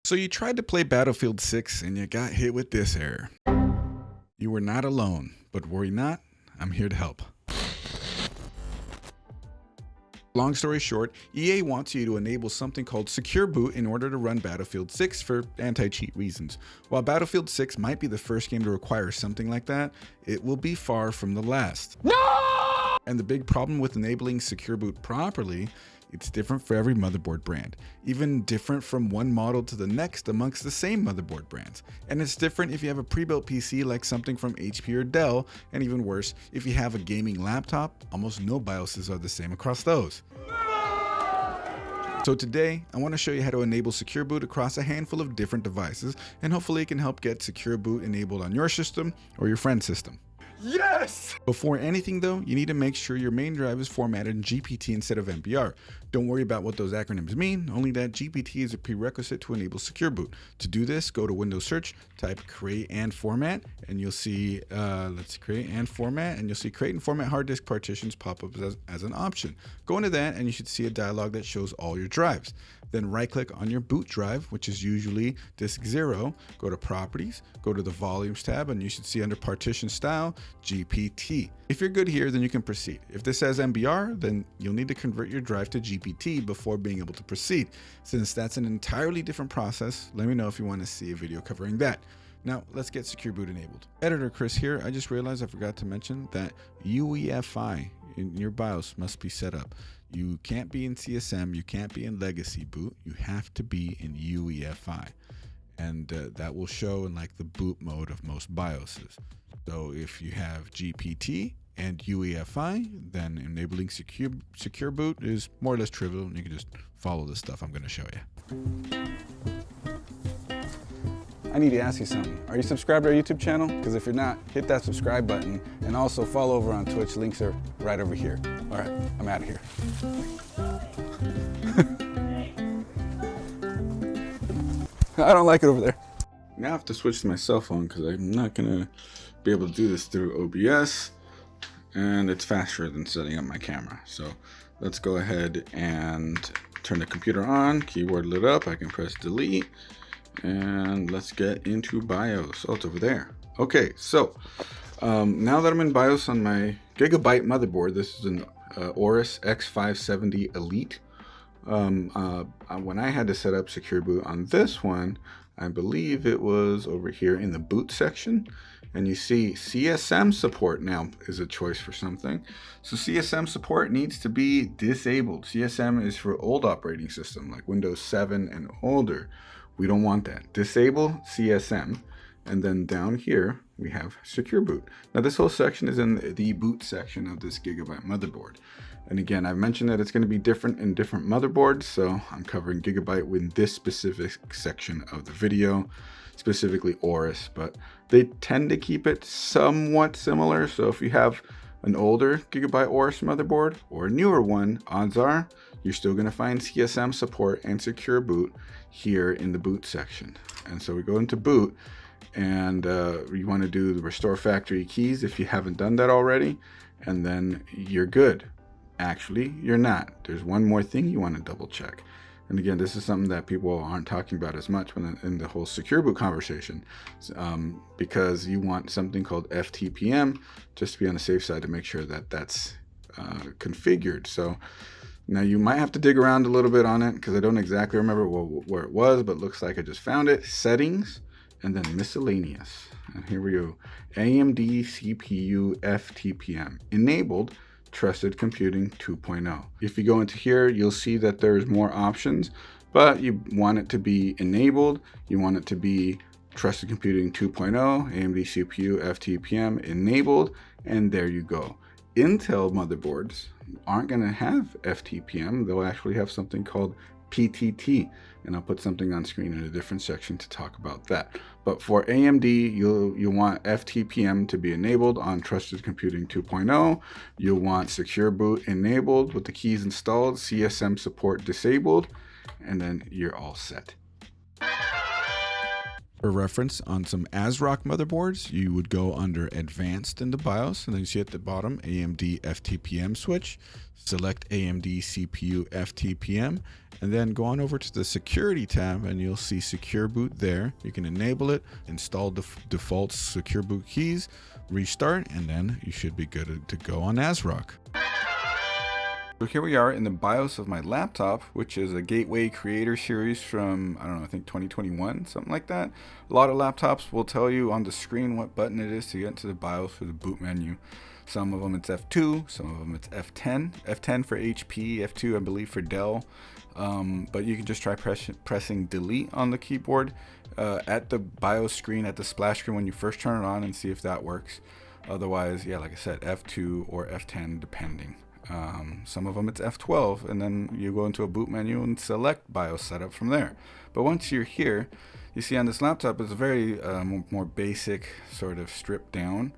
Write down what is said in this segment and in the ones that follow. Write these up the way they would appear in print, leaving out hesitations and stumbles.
So you tried to play Battlefield 6 and you got hit with this error. You were not alone, but worry not, I'm here to help. Long story short, EA wants you to enable something called Secure Boot in order to run Battlefield 6 for anti-cheat reasons. While Battlefield 6 might be the first game to require something like that, it will be far from the last. No! And the big problem with enabling Secure Boot properly, it's different for every motherboard brand, even different from one model to the next amongst the same motherboard brands. And it's different if you have a pre-built PC like something from HP or Dell, and even worse, if you have a gaming laptop, almost no BIOSes are the same across those. So today, I want to show you how to enable Secure Boot across a handful of different devices, and hopefully it can help get Secure Boot enabled on your system or your friend's system. Yes! Before anything though, you need to make sure your main drive is formatted in GPT instead of MBR. Don't worry about what those acronyms mean, only that GPT is a prerequisite to enable Secure Boot. To do this, go to Windows Search, type create and format, and you'll see, let's create and format, and you'll see create and format hard disk partitions pop up as an option. Go into that and you should see a dialog that shows all your drives. Then right click on your boot drive, which is usually disk 0, go to properties, go to the volumes tab, and you should see under partition style, GPT. If you're good here, then you can proceed. If this says MBR, then you'll need to convert your drive to GPT before being able to proceed. Since that's an entirely different process, let me know if you want to see a video covering that. Now, let's get Secure Boot enabled. Editor Chris here. I just realized I forgot to mention that UEFI in your BIOS must be set up. You can't be in CSM, you can't be in Legacy Boot, you have to be in UEFI. And that will show in like the boot mode of most BIOSes. So if you have GPT and UEFI, then enabling secure Boot is more or less trivial, and you can just follow the stuff I'm going to show you. I need to ask you something. Are you subscribed to our YouTube channel? Because if you're not, hit that subscribe button, and also follow over on Twitch. Links are right over here. All right, I'm out of here. I don't like it over there. Now I have to switch to my cell phone because I'm not gonna be able to do this through OBS, and it's faster than setting up my camera. So let's go ahead and turn the computer on, keyboard lit up, I can press delete, and let's get into BIOS. Oh, it's over there. Okay, so now that I'm in BIOS on my Gigabyte motherboard, this is an Aorus X570 Elite. When I had to set up Secure Boot on this one, I believe it was over here in the boot section, and you see CSM support now is a choice for something. So CSM support needs to be disabled. CSM is for old operating system like Windows 7 and older. We don't want that. Disable CSM, and then down here we have Secure Boot. Now this whole section is in the boot section of this Gigabyte motherboard. And again, I've mentioned that it's going to be different in different motherboards, so I'm covering Gigabyte within this specific section of the video, specifically Aorus, but they tend to keep it somewhat similar. So if you have an older Gigabyte Aorus motherboard or a newer one, odds are you're still going to find CSM support and Secure Boot here in the boot section. And so we go into boot, and you want to do the restore factory keys if you haven't done that already, and then you're good. Actually, you're not. There's one more thing you want to double check. And again, this is something that people aren't talking about as much when in the whole Secure Boot conversation, because you want something called fTPM just to be on the safe side to make sure that that's configured. So now you might have to dig around a little bit on it because I don't exactly remember where it was, but it looks like I just found it. Settings, and then miscellaneous. And here we go. AMD CPU fTPM enabled. Trusted Computing 2.0. If you go into here, you'll see that there's more options, but you want it to be enabled. You want it to be Trusted Computing 2.0, AMD CPU fTPM enabled, and there you go. Intel motherboards aren't going to have fTPM. They'll actually have something called PTT, and I'll put something on screen in a different section to talk about that. But for AMD, you'll want fTPM to be enabled on Trusted Computing 2.0. You'll want Secure Boot enabled with the keys installed, CSM support disabled, and then you're all set. For reference, on some Asrock motherboards, you would go under Advanced in the BIOS, and then you see at the bottom AMD fTPM switch. Select AMD CPU fTPM, and then go on over to the Security tab, and you'll see Secure Boot there. You can enable it, install default Secure Boot keys, restart, and then you should be good to go on Asrock. So here we are in the BIOS of my laptop, which is a Gateway Creator Series from, I don't know, I think 2021, something like that. A lot of laptops will tell you on the screen what button it is to get into the BIOS or the boot menu. Some of them it's F2, some of them it's F10. F10 for HP, F2 I believe for Dell. But you can just try pressing delete on the keyboard at the BIOS screen, at the splash screen when you first turn it on, and see if that works. Otherwise, yeah, like I said, F2 or F10 depending. Some of them it's F12, and then you go into a boot menu and select BIOS setup from there. But once you're here, you see on this laptop it's a very more basic, sort of stripped down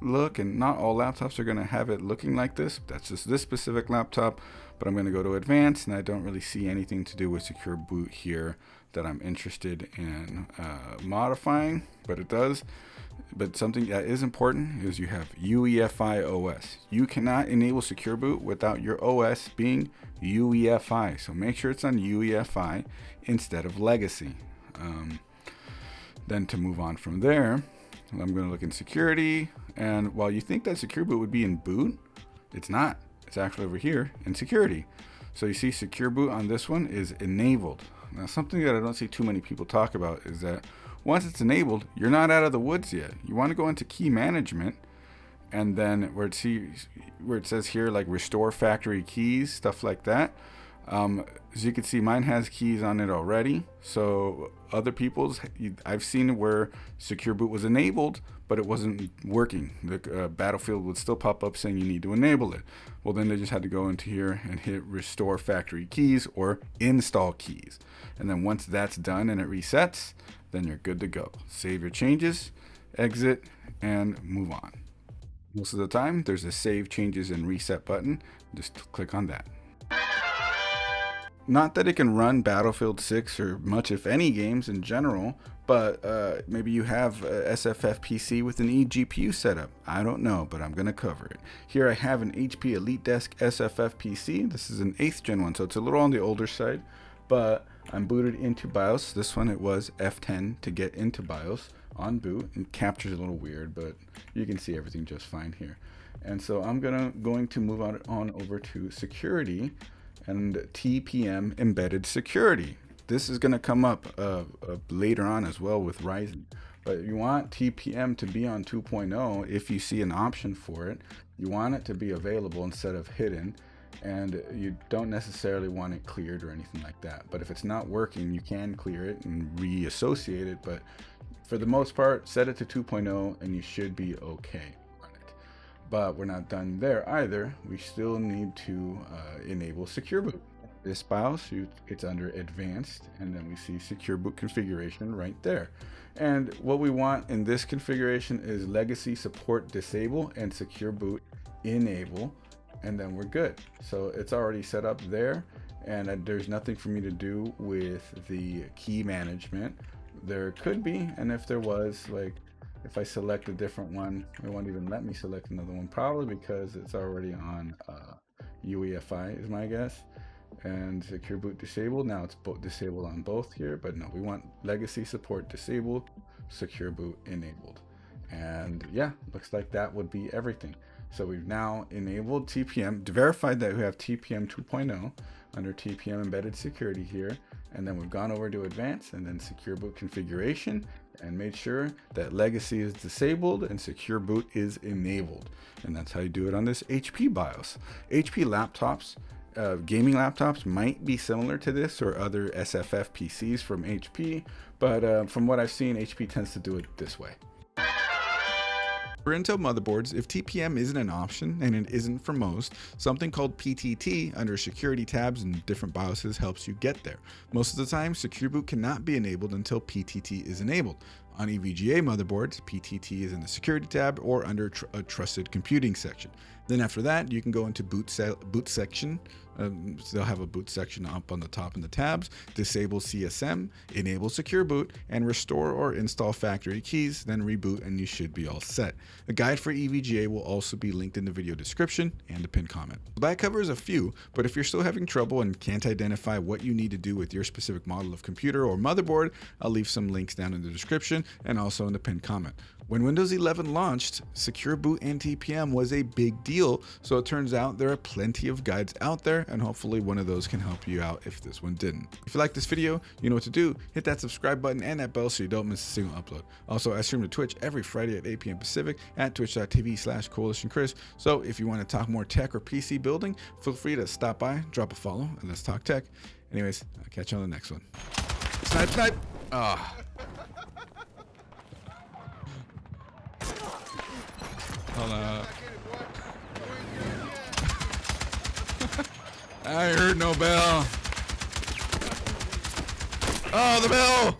look, and not all laptops are going to have it looking like this. That's just this specific laptop. But I'm going to go to Advanced, and I don't really see anything to do with Secure Boot here that I'm interested in modifying, but it does. But something that is important is you have UEFI OS. You cannot enable Secure Boot without your OS being UEFI. So make sure it's on UEFI instead of Legacy. Then to move on from there, I'm going to look in Security. And while you think that Secure Boot would be in Boot, it's not. It's actually over here in Security. So you see Secure Boot on this one is enabled. Now something that I don't see too many people talk about is that once it's enabled, you're not out of the woods yet. You want to go into Key Management, and then where it says here like Restore Factory Keys, stuff like that. As you can see, mine has keys on it already. So other people's, I've seen where Secure Boot was enabled, but it wasn't working. The Battlefield would still pop up saying you need to enable it. Well, then they just had to go into here and hit Restore Factory Keys or Install Keys. And then once that's done and it resets, then you're good to go. Save your changes, exit, and move on. Most of the time, there's a Save Changes and Reset button. Just click on that. Not that it can run Battlefield 6 or much if any games in general, but maybe you have a SFF PC with an eGPU setup. I don't know, but I'm going to cover it. Here I have an HP EliteDesk SFF PC. This is an 8th gen one, so it's a little on the older side, but I'm booted into BIOS. This one, it was F10 to get into BIOS on boot. It captures a little weird, but you can see everything just fine here. And so I'm going to move on over to Security and TPM Embedded Security. This is going to come up later on as well with Ryzen. But you want TPM to be on 2.0 if you see an option for it. You want it to be available instead of hidden, and you don't necessarily want it cleared or anything like that. But if it's not working, you can clear it and reassociate it. But for the most part, set it to 2.0 and you should be okay. But we're not done there either. We still need to enable Secure Boot. This BIOS, it's under Advanced, and then we see Secure Boot configuration right there. And what we want in this configuration is Legacy Support Disable and Secure Boot Enable, and then we're good. So it's already set up there, and there's nothing for me to do with the key management. There could be, and if there was, like, if I select a different one, it won't even let me select another one, probably because it's already on UEFI is my guess. And Secure Boot disabled. Now it's disabled on both here, but no, we want Legacy Support disabled, Secure Boot enabled. And yeah, looks like that would be everything. So we've now enabled TPM, verified that we have TPM 2.0 under TPM Embedded Security here. And then we've gone over to Advanced and then Secure Boot configuration and made sure that Legacy is disabled and Secure Boot is enabled. And that's how you do it on this HP BIOS. HP laptops, gaming laptops might be similar to this or other SFF PCs from HP, but from what I've seen, HP tends to do it this way. For Intel motherboards, if TPM isn't an option, and it isn't for most, something called PTT under security tabs and different BIOSes helps you get there. Most of the time, Secure Boot cannot be enabled until PTT is enabled. On EVGA motherboards, PTT is in the security tab or under a trusted computing section. Then after that, you can go into boot section, They'll have a boot section up on the top in the tabs. Disable CSM, enable secure boot, and restore or install factory keys, then reboot and you should be all set. A guide for EVGA will also be linked in the video description and the pinned comment. That covers a few, but if you're still having trouble and can't identify what you need to do with your specific model of computer or motherboard, I'll leave some links down in the description and also in the pinned comment. When Windows 11 launched, secure boot and TPM was a big deal, so it turns out there are plenty of guides out there, and hopefully one of those can help you out if this one didn't. If you like this video, you know what to do. Hit that subscribe button and that bell so you don't miss a single upload. Also, I stream to Twitch every Friday at 8 p.m. Pacific at twitch.tv/coalitionchris. So if you want to talk more tech or PC building, feel free to stop by, drop a follow, and let's talk tech. Anyways, I'll catch you on the next one. Snipe, snipe! Ah. Hold up. I heard no bell. Oh, the bell!